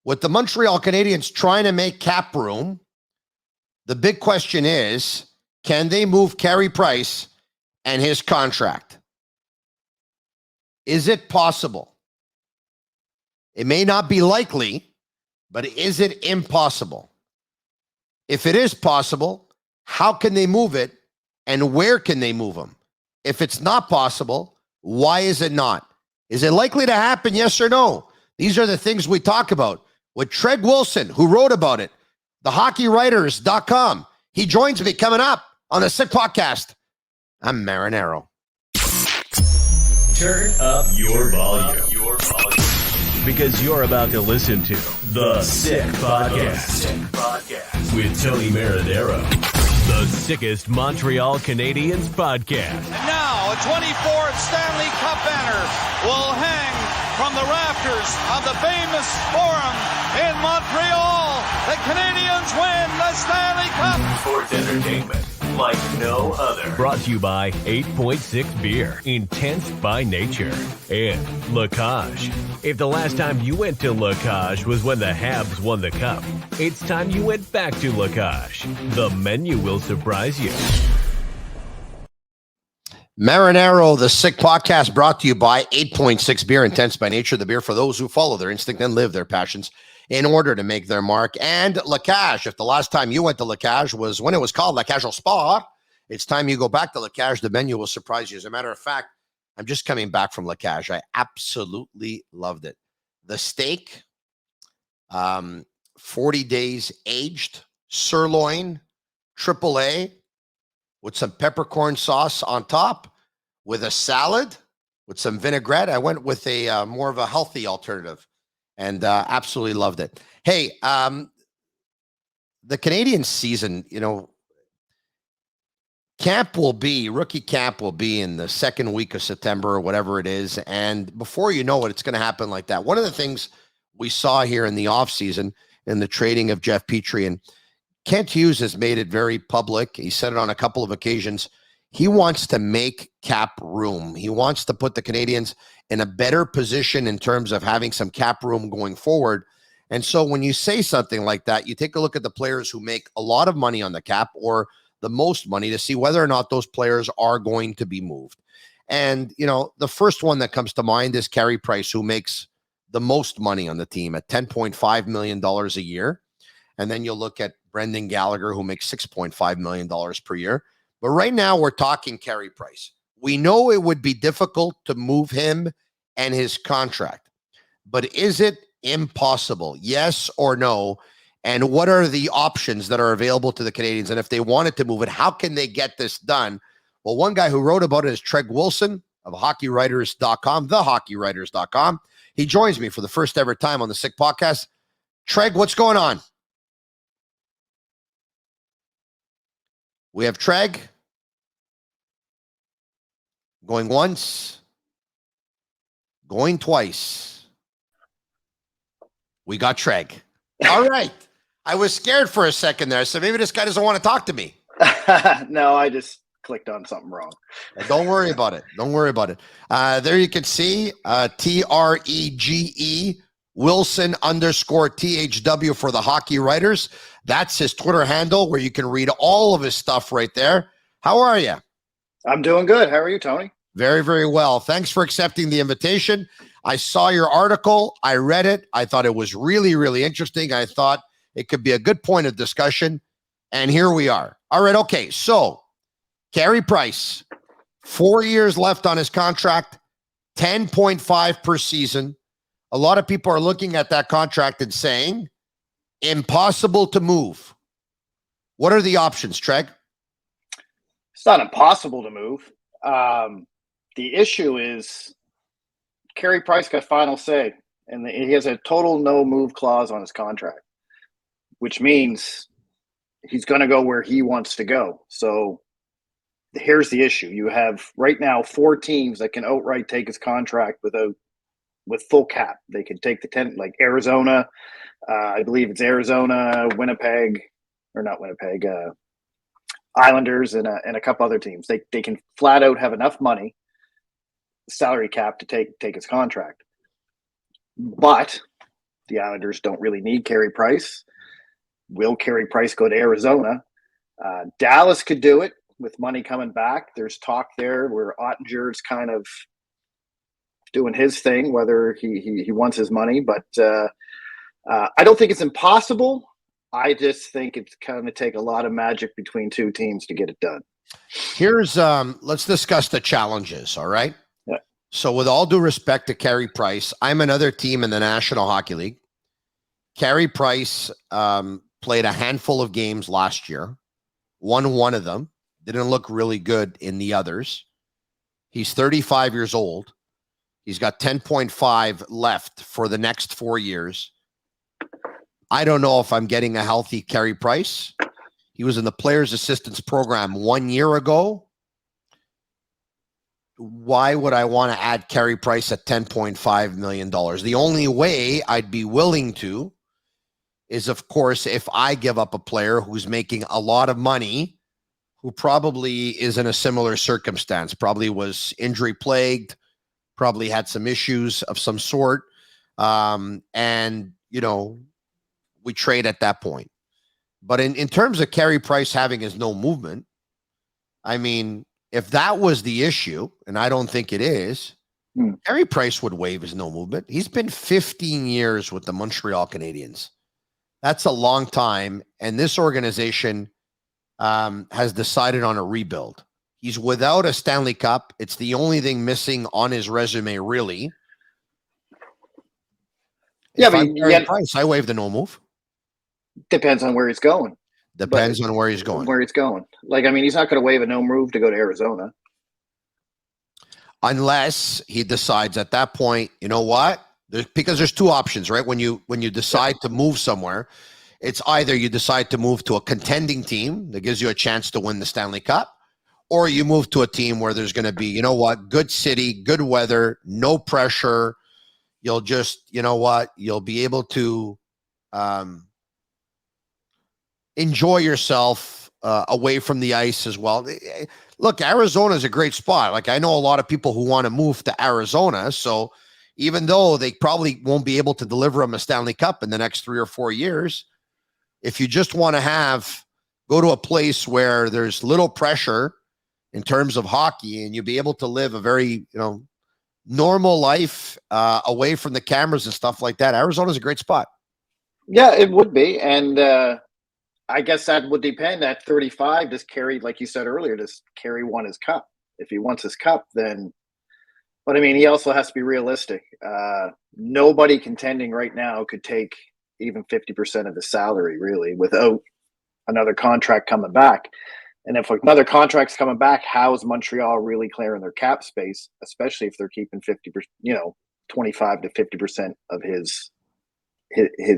With the Montreal Canadiens trying to make cap room, the big question is, can they move Carey Price and his contract? Is it possible? It may not be likely, but is it impossible? If it is possible, how can they move it and where can they move him? If it's not possible, why is it not? Is it likely to happen, yes or no? These are the things we talk about with Treg Wilson, who wrote about it, thehockeywriters.com. He joins me coming up on the Sick Podcast. I'm Marinaro. Turn up your volume. Because you're about to listen to The Sick Podcast with Tony Marinaro. The sickest Montreal Canadiens podcast. And now a 24th Stanley Cup banner will hang from the rafters of the famous Forum in Montreal. The Canadiens win the Stanley Cup. Sports entertainment like no other. Brought to you by 8.6 Beer, intense by nature. And La Cage. If the last time you went to La Cage was when the Habs won the Cup, it's time you went back to La Cage. The menu will surprise you. Marinaro, the Sick Podcast, brought to you by 8.6 Beer, intense by nature. The beer for those who follow their instinct and live their passions in order to make their mark. And La Cage, if the last time you went to La Cage was when it was called La Cage au Sport, it's time you go back to La Cage. The menu will surprise you. As a matter of fact, I'm just coming back from La Cage. I absolutely loved it. The steak, 40 days aged, sirloin, AAA, with some peppercorn sauce on top, with a salad, with some vinaigrette. I went with a more of a healthy alternative, and absolutely loved it. Hey, the Canadian season, rookie camp will be in the second week of September or whatever it is. And before you know it, it's going to happen like that. One of the things we saw here in the offseason in the trading of Jeff Petrie, and Kent Hughes has made it very public. He said it on a couple of occasions. He wants to make cap room. He wants to put the Canadiens in a better position in terms of having some cap room going forward. And so when you say something like that, you take a look at the players who make a lot of money on the cap or the most money to see whether or not those players are going to be moved. And, the first one that comes to mind is Carey Price, who makes the most money on the team at $10.5 million a year. And then you'll look at Brendan Gallagher, who makes $6.5 million per year. But right now we're talking Carey Price. We know it would be difficult to move him and his contract, but is it impossible? Yes or no? And what are the options that are available to the Canadiens? And if they wanted to move it, how can they get this done? Well, one guy who wrote about it is Treg Wilson of HockeyWriters.com, thehockeywriters.com. He joins me for the first ever time on the Sick Podcast. Treg, what's going on? We have Treg going once, going twice. We got Treg. All right. I was scared for a second there. So maybe this guy doesn't want to talk to me. No, I just clicked on something wrong. Don't worry about it. Don't worry about it. There you can see TREGE Wilson _THW for the Hockey Writers. That's his Twitter handle where you can read all of his stuff right there. How are you? I'm doing good. How are you, Tony? Very, very well. Thanks for accepting the invitation. I saw your article. I read it. I thought it was really, really interesting. I thought it could be a good point of discussion. And here we are. All right. Okay. So Carey Price, 4 years left on his contract, 10.5 per season. A lot of people are looking at that contract and saying, impossible to move. What are the options, Treg? It's not impossible to move. The issue is Carey Price got final say, and he has a total no move clause on his contract, which means he's going to go where he wants to go. So here's the issue. You have right now 4 teams that can outright take his contract with full cap. They can take the 10, like Arizona. I believe it's Arizona, Winnipeg, or not Winnipeg, Islanders, and a couple other teams. They can flat out have enough money, salary cap, to take his contract. But The Islanders don't really need Carey Price. Will Carey Price go to Arizona? Dallas could do it with money coming back. There's talk there where Ottinger's kind of doing his thing, whether he wants his money. But I don't think it's impossible. I just think it's going to take a lot of magic between two teams to get it done. Here's let's discuss the challenges, all right? Yeah. So with all due respect to Carey Price, I'm another team in the National Hockey League. Carey Price played a handful of games last year, won one of them, didn't look really good in the others. He's 35 years old. He's got 10.5 left for the next 4 years. I don't know if I'm getting a healthy Carey Price. He was in the Players Assistance Program 1 year ago. Why would I want to add Carey Price at $10.5 million? The only way I'd be willing to is, of course, if I give up a player who's making a lot of money, who probably is in a similar circumstance, probably was injury plagued, probably had some issues of some sort. And, you know, we trade at that point. But in terms of Carey Price having his no movement, I mean, if that was the issue, and I don't think it is, Carey Price would waive his no movement. He's been 15 years with the Montreal Canadiens. That's a long time. And this organization has decided on a rebuild. He's without a Stanley Cup. It's the only thing missing on his resume, really. Yeah, but Carey Price, I waive the no move. Depends on where he's going. Depends on where he's going. Where he's going. Like, I mean, he's not going to waive a no move to go to Arizona. Unless he decides at that point, you know what? Because there's two options, right? When you decide to move somewhere, it's either you decide to move to a contending team that gives you a chance to win the Stanley Cup, or you move to a team where there's going to be, you know what, good city, good weather, no pressure. You'll just, you know what, you'll be able to enjoy yourself away from the ice as well. Look, Arizona is a great spot. Like, I know a lot of people who want to move to Arizona. So even though they probably won't be able to deliver them a Stanley Cup in the next 3 or 4 years, if you just want to go to a place where there's little pressure in terms of hockey and you'll be able to live a very, you know, normal life away from the cameras and stuff like that, Arizona's a great spot. Yeah, it would be. And I guess that would depend. At 35, does Carey, like you said earlier, does Carey want his cup? If he wants his cup, then, but I mean, he also has to be realistic. Nobody contending right now could take even 50% of his salary, really, without another contract coming back. And if another contract's coming back, how is Montreal really clearing their cap space, especially if they're keeping 50%, 25 to 50% of his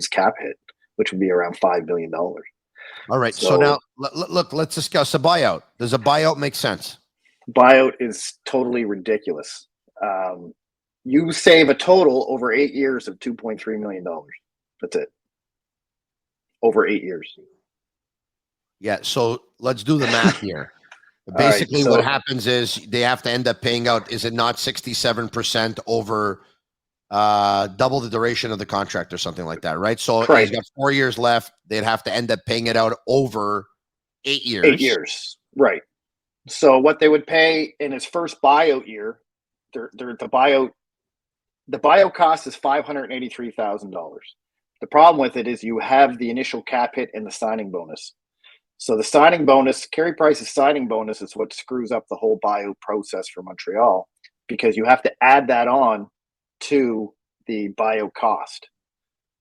cap hit, which would be around $5 billion. All right. So now, look, let's discuss a buyout. Does a buyout make sense? Buyout is totally ridiculous. You save a total over 8 years of $2.3 million. That's it. Over 8 years. Yeah. So let's do the math here. Basically, what happens is they have to end up paying out, is it not 67% over double the duration of the contract or something like that, right? So he's got 4 years left. They'd have to end up paying it out over 8 years. 8 years, right. So what they would pay in his first buyout year, the buyout cost is $583,000. The problem with it is you have the initial cap hit and the signing bonus. So the signing bonus, Carey Price's signing bonus, is what screws up the whole buyout process for Montreal, because you have to add that on to the buyout cost,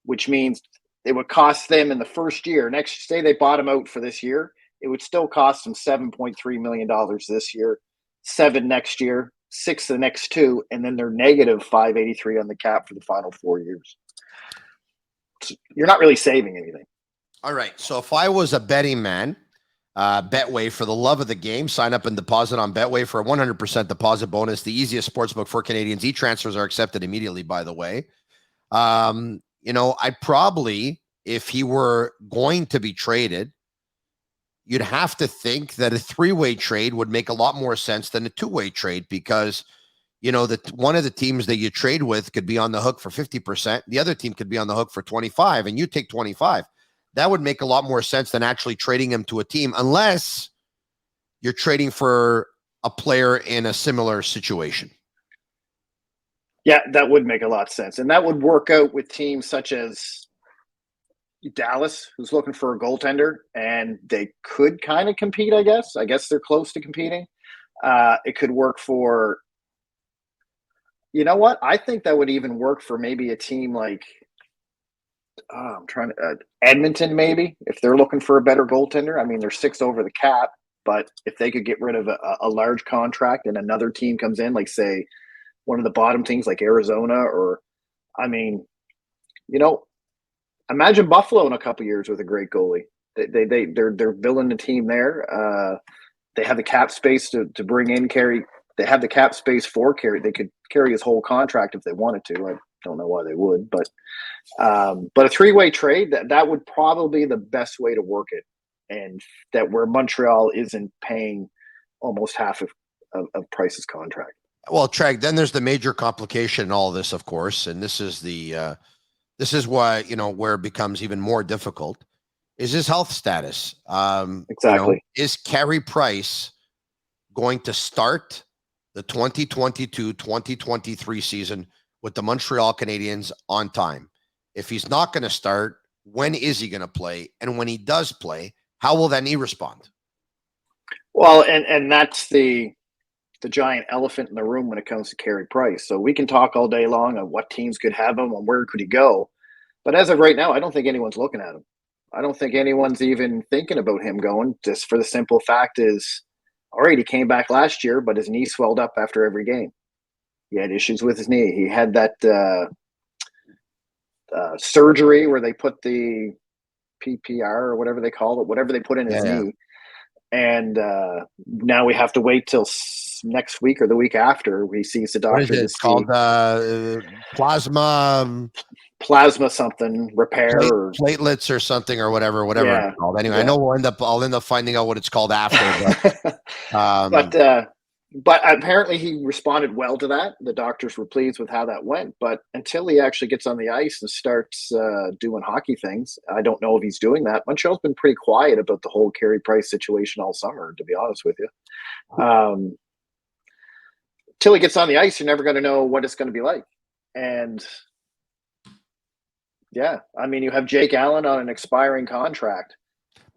which means it would cost them in the first year. Say they bought him out for this year, it would still cost them $7.3 million this year, $7 million next year, $6 million the next 2, and then they're negative $583 on the cap for the final 4 years. So you're not really saving anything. All right. So if I was a betting man, Betway, for the love of the game, sign up and deposit on Betway for a 100% deposit bonus. The easiest sportsbook for Canadians. E-transfers are accepted immediately, by the way. I'd probably, if he were going to be traded, you'd have to think that a 3-way trade would make a lot more sense than a 2-way trade, because that one of the teams that you trade with could be on the hook for 50%. The other team could be on the hook for 25, and you take 25. That would make a lot more sense than actually trading him to a team, unless you're trading for a player in a similar situation. Yeah, that would make a lot of sense. And that would work out with teams such as Dallas, who's looking for a goaltender, and they could kind of compete, I guess. I guess they're close to competing. It could work for, you know what? I think that would even work for maybe a team like, Edmonton, maybe, if they're looking for a better goaltender. I mean, they're 6 over the cap, but if they could get rid of a large contract and another team comes in, like, say, one of the bottom teams like Arizona, or, I mean, imagine Buffalo in a couple years with a great goalie. They're building the team there. They have the cap space to bring in Carey. They have the cap space for Carey. They could carry his whole contract if they wanted to. I don't know why they would, but a 3-way trade, that would probably be the best way to work it, and that where Montreal isn't paying almost half of Price's contract. Well, Treg, then there's the major complication in all of this, of course, and this is why, where it becomes even more difficult, is his health status. Exactly. Is Carey Price going to start the 2022-2023 season with the Montreal Canadiens on time? If he's not going to start, when is he going to play? And when he does play, how will that knee respond? Well, and that's the giant elephant in the room when it comes to Carey Price. So we can talk all day long on what teams could have him and where could he go. But as of right now, I don't think anyone's looking at him. I don't think anyone's even thinking about him going, just for the simple fact is, all right, he came back last year, but his knee swelled up after every game. He had issues with his knee. He had that surgery where they put the PPR or whatever they call it, whatever they put in his knee. And now we have to wait till next week or the week after he sees the doctor. What is it? It's called plasma something repair or platelets or something or whatever it's called. Anyway, I know I'll end up finding out what it's called after. But apparently he responded well to that. The doctors were pleased with how that went. But until he actually gets on the ice and starts doing hockey things, I don't know if he's doing that. Montreal's been pretty quiet about the whole Carey Price situation all summer, to be honest with you. Till he gets on the ice, you're never going to know what it's going to be like. And yeah, I mean, you have Jake Allen on an expiring contract.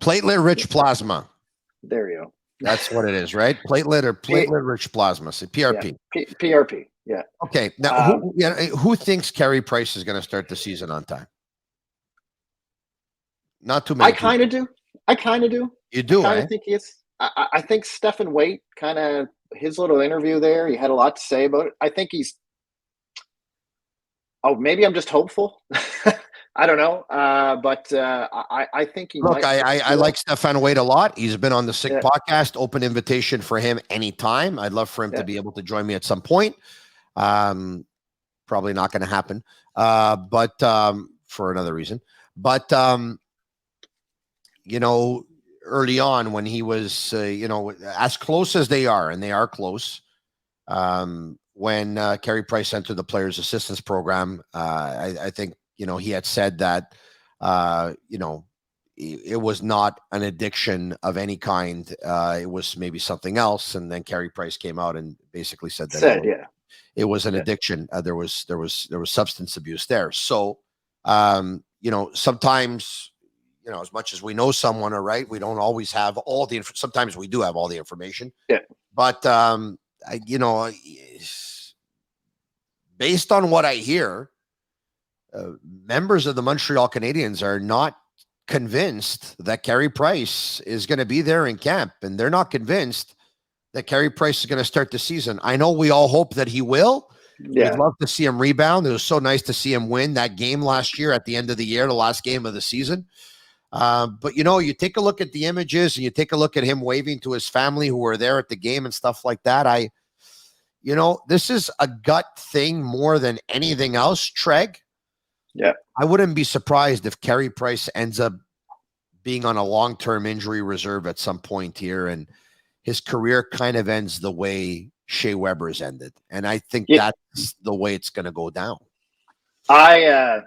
Platelet-rich plasma. There you go. That's what it is, right? Platelet-rich plasma. So PRP. Yeah. PRP. Yeah. Okay. Now, who thinks Carey Price is going to start the season on time? Not too many. I kind of do. You do, I think he is. I think Stephen Waite, kind of his little interview there, he had a lot to say about it. I think he's. Oh, maybe I'm just hopeful. I don't know, but I think he. Look, I like Stefan Waite a lot. He's been on the Sick podcast. Open invitation for him anytime. I'd love for him to be able to join me at some point. Probably not going to happen, but for another reason. But early on when he was, as close as they are, and they are close. When Carey Price entered the Players Assistance Program, I think. He had said that, it was not an addiction of any kind. It was maybe something else. And then Carey Price came out and basically said that it was an addiction. There was substance abuse there. So, sometimes, as much as we know someone, all right, we don't always have all the sometimes we do have all the information. Yeah. But, based on what I hear, members of the Montreal Canadiens are not convinced that Carey Price is going to be there in camp, and they're not convinced that Carey Price is going to start the season. I know we all hope that he will. Yeah. We'd love to see him rebound. It was so nice to see him win that game last year at the end of the year, the last game of the season. But, you take a look at the images and you take a look at him waving to his family who were there at the game and stuff like that. This is a gut thing more than anything else, Treg. Yeah, I wouldn't be surprised if Carey Price ends up being on a long-term injury reserve at some point here, and his career kind of ends the way Shea Weber's ended. And I think Yeah. that's the way it's going to go down. I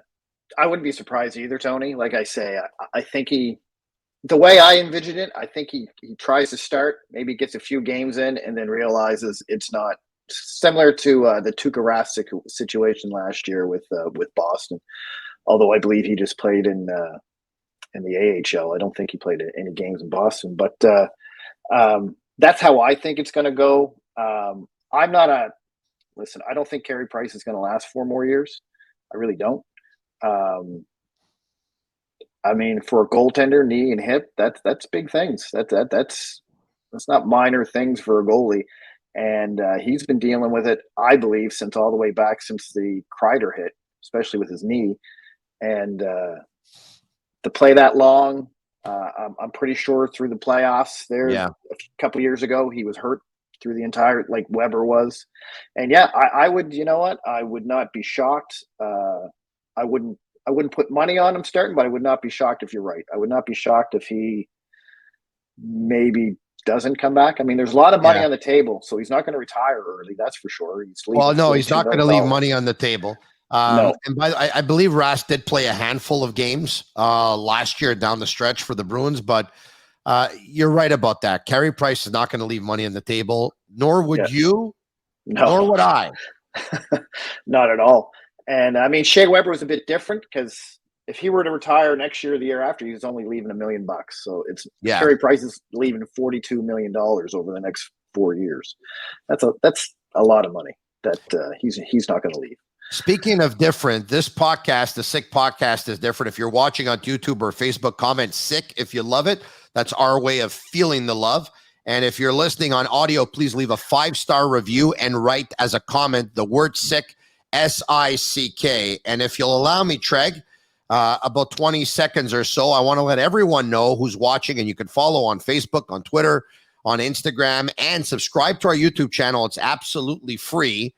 wouldn't be surprised either, Tony. Like I say, I think the way I envision it, I think he tries to start, maybe gets a few games in, and then realizes it's not similar to the Tuukka Rask situation last year with Boston. Although I believe he just played in the AHL. I don't think he played any games in Boston, but that's how I think it's going to go. I don't think Carey Price is going to last 4 more years. I really don't. I mean, for a goaltender, knee and hip, that's big things. That's not minor things for a goalie, and he's been dealing with it, I believe, since all the way back since the Kreider hit, especially with his knee, and to play that long, I'm pretty sure through the playoffs there a couple years ago he was hurt through the entire, like Weber was, and I would, you know what, I would not be shocked. I wouldn't put money on him starting, but I would not be shocked if you're right. I would not be shocked if he maybe doesn't come back. I mean, there's a lot of money on the table, so he's not going to retire early. That's for sure. He's not going to leave money on the table. No. And I believe Rask did play a handful of games last year down the stretch for the Bruins, but you're right about that. Carey Price is not going to leave money on the table, nor would you, nor would I. Not at all. And I mean, Shea Weber was a bit different because if he were to retire next year or the year after, he's only leaving $1 million. So Carey Price is leaving $42 million over the next 4 years. That's a lot of money that he's not going to leave. Speaking of different, this podcast, the Sick Podcast, is different. If you're watching on YouTube or Facebook, comment Sick if you love it. That's our way of feeling the love. And if you're listening on audio, please leave a 5-star review and write as a comment the word Sick, SICK. And if you'll allow me, Treg, about 20 seconds or so, I want to let everyone know who's watching, and you can follow on Facebook, on Twitter, on Instagram, and subscribe to our YouTube channel. It's absolutely free.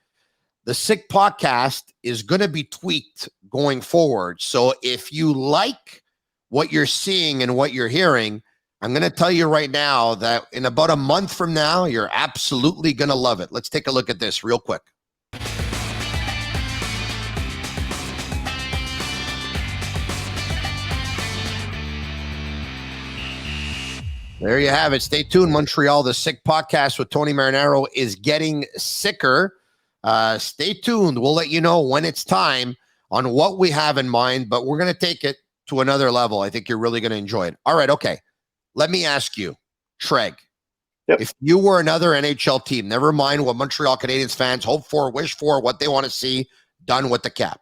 The Sick Podcast is going to be tweaked going forward. So if you like what you're seeing and what you're hearing, I'm going to tell you right now that in about a month from now, you're absolutely going to love it. Let's take a look at this real quick. There you have it. Stay tuned, Montreal. The Sick Podcast with Tony Marinaro is getting sicker. Stay tuned. We'll let you know when it's time on what we have in mind, but we're going to take it to another level. I think you're really going to enjoy it. All right, okay. Let me ask you, Treg, if you were another NHL team, never mind what Montreal Canadiens fans hope for, wish for, what they want to see done with the cap.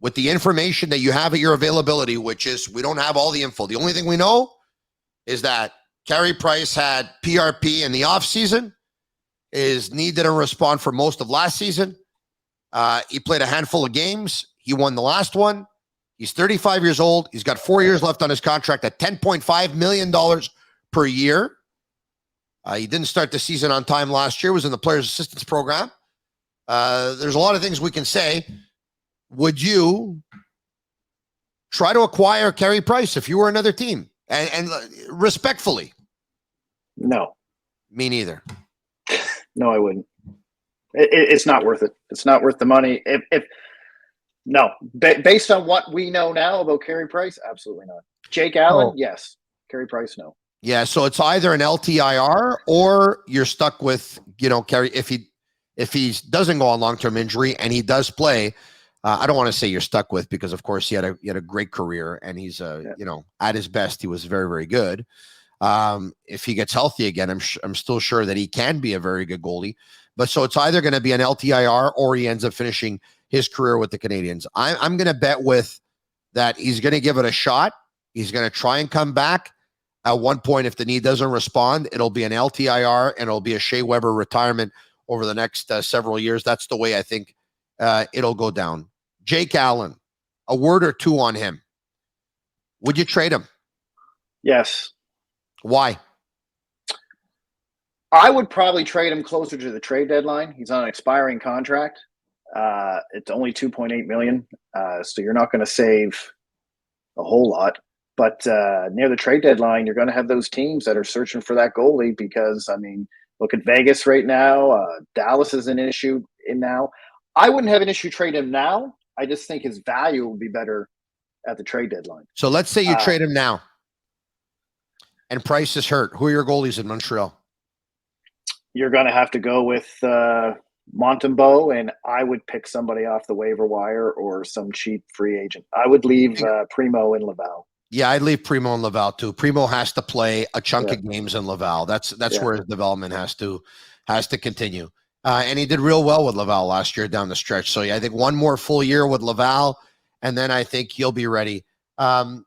With the information that you have at your availability, which is we don't have all the info. The only thing we know is that Carey Price had PRP in the offseason. His knee didn't respond for most of last season. He played a handful of games. He won the last one. He's 35 years old. He's got 4 years left on his contract at $10.5 million per year. He didn't start the season on time last year, was in the Players Assistance Program. There's a lot of things we can say. Would you try to acquire Carey Price if you were another team? And respectfully. No. Me neither. No, I wouldn't. It's not worth it. It's not worth the money. Based on what we know now about Carey Price, absolutely not. Jake Allen, yes. Carey Price, no. Yeah, so it's either an LTIR or you're stuck with, Carey. If he doesn't go on long-term injury and he does play, I don't want to say you're stuck with, because of course he had a great career and he's at his best he was very, very good. If he gets healthy again, I'm still sure that he can be a very good goalie. But so it's either going to be an LTIR or he ends up finishing his career with the Canadiens. I'm going to bet with that he's going to give it a shot. He's going to try and come back. At one point, if the knee doesn't respond, it'll be an LTIR and it'll be a Shea Weber retirement over the next several years. That's the way I think it'll go down. Jake Allen, a word or two on him. Would you trade him? Yes. Why? I would probably trade him closer to the trade deadline. He's on an expiring contract. It's only $2.8 million. So you're not going to save a whole lot. But near the trade deadline, you're going to have those teams that are searching for that goalie because, I mean, Look at Vegas right now. Dallas is an issue in now. I wouldn't have an issue trading him now. I just think his value will be better at the trade deadline. So let's say you trade him now and Price is hurt. Who are your goalies in Montreal? You're going to have to go with Montembeault, and I would pick somebody off the waiver wire or some cheap free agent. I would leave Primo in Laval. Yeah, I'd leave Primo in Laval too. Primo has to play a chunk of games in Laval. That's where his development has to continue. And he did real well with Laval last year down the stretch. So yeah, I think one more full year with Laval, and then I think he'll be ready. You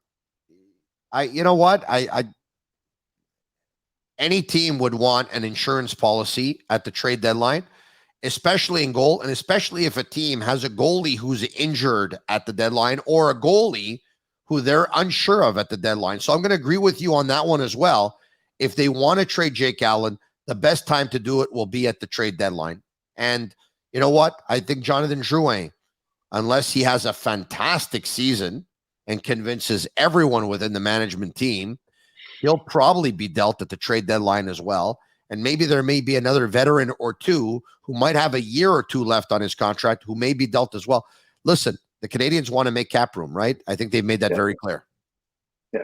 know what? Any team would want an insurance policy at the trade deadline, especially in goal, and especially if a team has a goalie who's injured at the deadline or a goalie who they're unsure of at the deadline. So I'm going to agree with you on that one as well. If they want to trade Jake Allen, the best time to do it will be at the trade deadline. And you know what? I think Jonathan Drouin, unless he has a fantastic season and convinces everyone within the management team, he'll probably be dealt at the trade deadline as well. And maybe there may be another veteran or two who might have a year or two left on his contract who may be dealt as well. Listen, the Canadians want to make cap room, right? I think they've made that very clear. Yeah.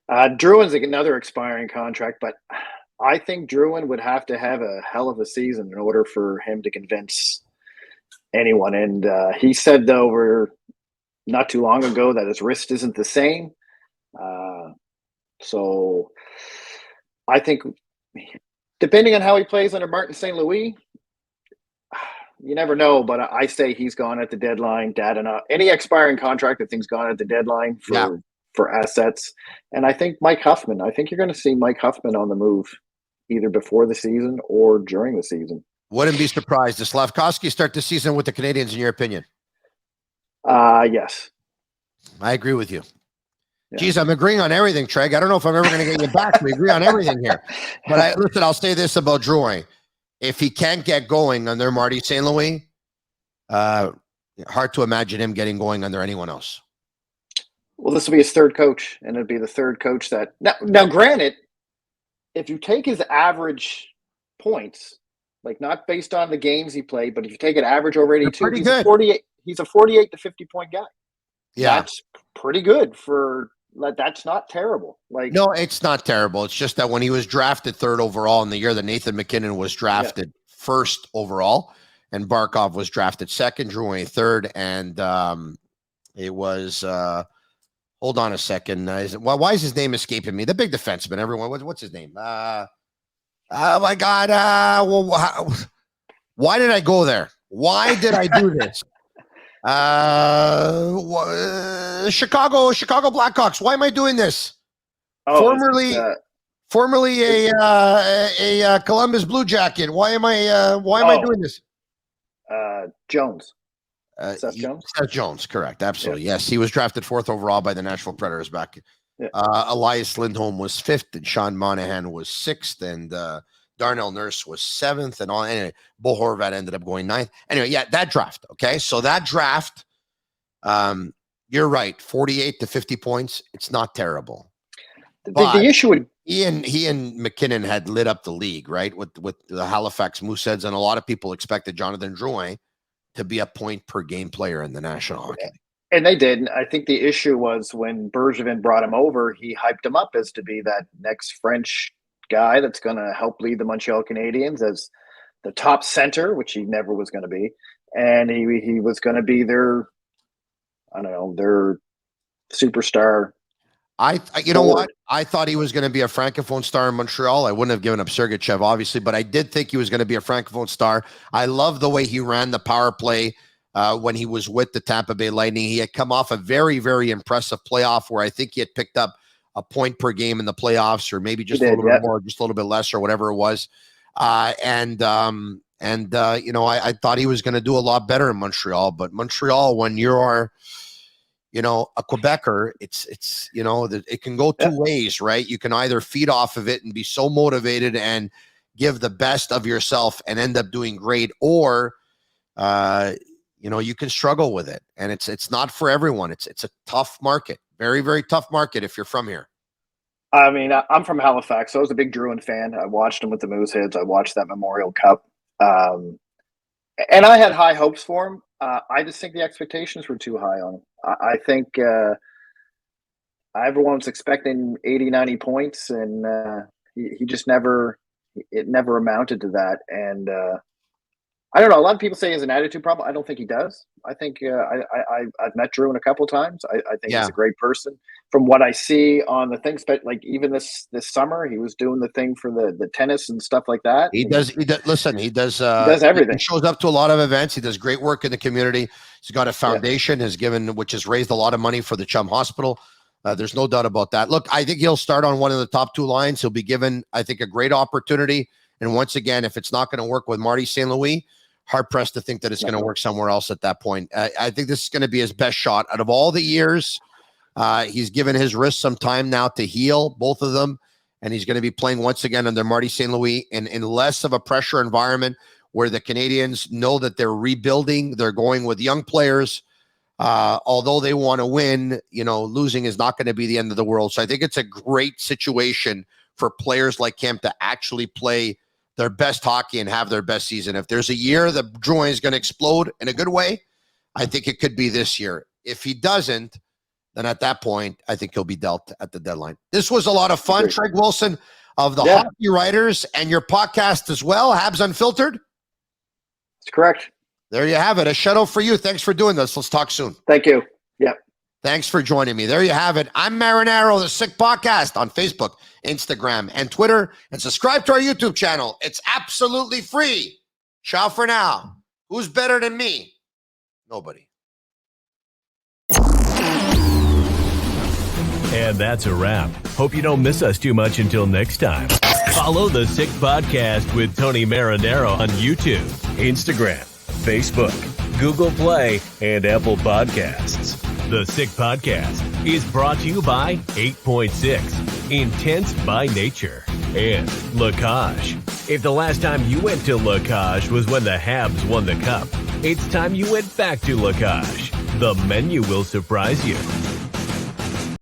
Drouin's another expiring contract, but I think Drouin would have to have a hell of a season in order for him to convince anyone. And he said over not too long ago that his wrist isn't the same. So I think depending on how he plays under Martin St. Louis, you never know, but I say he's gone at the deadline. Any expiring contract, I think's gone at the deadline for assets. And I think Mike Huffman. I think you're going to see Mike Huffman on the move, either before the season or during the season. Wouldn't be surprised. Does Slavkovsky start the season with the Canadians, in your opinion? Yes. I agree with you. Yeah. Geez, I'm agreeing on everything, Treg. I don't know if I'm ever going to get you back. We agree on everything here. But listen, I'll say this about Drouin. If he can't get going under Marty St. Louis, hard to imagine him getting going under anyone else. Well, this will be his third coach, and it'll be the third coach that now granted, if you take his average points, like not based on the games he played, but if you take an average over 82, he's a 48 to 50 point guy. Yeah. That's pretty good that's not terrible. No, it's not terrible. It's just that when he was drafted third overall in the year that Nathan McKinnon was drafted first overall and Barkov was drafted second, Drouin third, and it was hold on a second. Why is his name escaping me? The big defenseman, everyone. What's his name? Oh my God. Why did I go there? Why did I do this? Chicago Blackhawks. Why am I doing this? Formerly a Columbus Blue Jacket. Why am I doing this? Jones. Seth Jones. Seth Jones, correct. Absolutely. Yes, he was drafted fourth overall by the Nashville Predators back. Yeah. Elias Lindholm was fifth, and Sean Monahan was sixth, and Darnell Nurse was seventh, and all. Anyway, Bo Horvat ended up going ninth. Anyway, that draft. Okay, so that draft, you're right, 48 to 50 points. It's not terrible. The issue would he and McKinnon had lit up the league, right? With the Halifax Mooseheads, and a lot of people expected Jonathan Drouin to be a point per game player in the National Hockey League. And they did. I think the issue was when Bergevin brought him over, he hyped him up as to be that next French guy that's going to help lead the Montreal Canadiens as the top center, which he never was going to be. And he was going to be their superstar. You know what? I thought he was going to be a Francophone star in Montreal. I wouldn't have given up Sergachev, obviously, but I did think he was going to be a Francophone star. I love the way he ran the power play when he was with the Tampa Bay Lightning. He had come off a very, very impressive playoff where I think he had picked up a point per game in the playoffs, or maybe just a little bit more, just a little bit less, or whatever it was. I thought he was going to do a lot better in Montreal, but Montreal, when you're a Quebecer, it's it can go two ways, right? You can either feed off of it and be so motivated and give the best of yourself and end up doing great, or you can struggle with it, and it's not for everyone. It's a tough market, very, very tough market if you're from here. I mean, I'm from Halifax, so I was a big Drouin fan. I watched him with the Mooseheads. I watched that Memorial Cup. And I had high hopes for him. I just think the expectations were too high on him. I think everyone was expecting 80, 90 points, and he just never amounted to that. And I don't know. A lot of people say he has an attitude problem. I don't think he does. I think I've met Drouin a couple of times. I think he's a great person. From what I see on the things, but like even this summer, he was doing the thing for the tennis and stuff like that. He does. Listen, he does everything. He shows up to a lot of events. He does great work in the community. He's got a foundation, which has raised a lot of money for the Chum Hospital. There's no doubt about that. Look, I think he'll start on one of the top two lines. He'll be given, I think, a great opportunity. And once again, if it's not going to work with Marty St. Louis, hard pressed to think that it's going to work somewhere else at that point. I think this is going to be his best shot out of all the years. He's given his wrist some time now to heal, both of them, and he's going to be playing once again under Marty St. Louis in less of a pressure environment where the Canadians know that they're rebuilding. They're going with young players. Although they want to win, losing is not going to be the end of the world. So I think it's a great situation for players like him to actually play their best hockey and have their best season. If there's a year the Drouin is going to explode in a good way, I think it could be this year. If he doesn't, then at that point, I think he'll be dealt at the deadline. This was a lot of fun, Treg Wilson of the Hockey Writers and your podcast as well, Habs Unfiltered. That's correct. There you have it. A shout out for you. Thanks for doing this. Let's talk soon. Thank you. Yeah. Thanks for joining me. There you have it. I'm Marinaro, the Sick Podcast on Facebook, Instagram, and Twitter. And subscribe to our YouTube channel. It's absolutely free. Ciao for now. Who's better than me? Nobody. And that's a wrap. Hope you don't miss us too much until next time. Follow the Sick Podcast with Tony Marinaro on YouTube, Instagram, Facebook, Google Play, and Apple Podcasts. The Sick Podcast is brought to you by 8.6, Intense by Nature, and La Cage. If the last time you went to La Cage was when the Habs won the Cup, it's time you went back to La Cage. The menu will surprise you.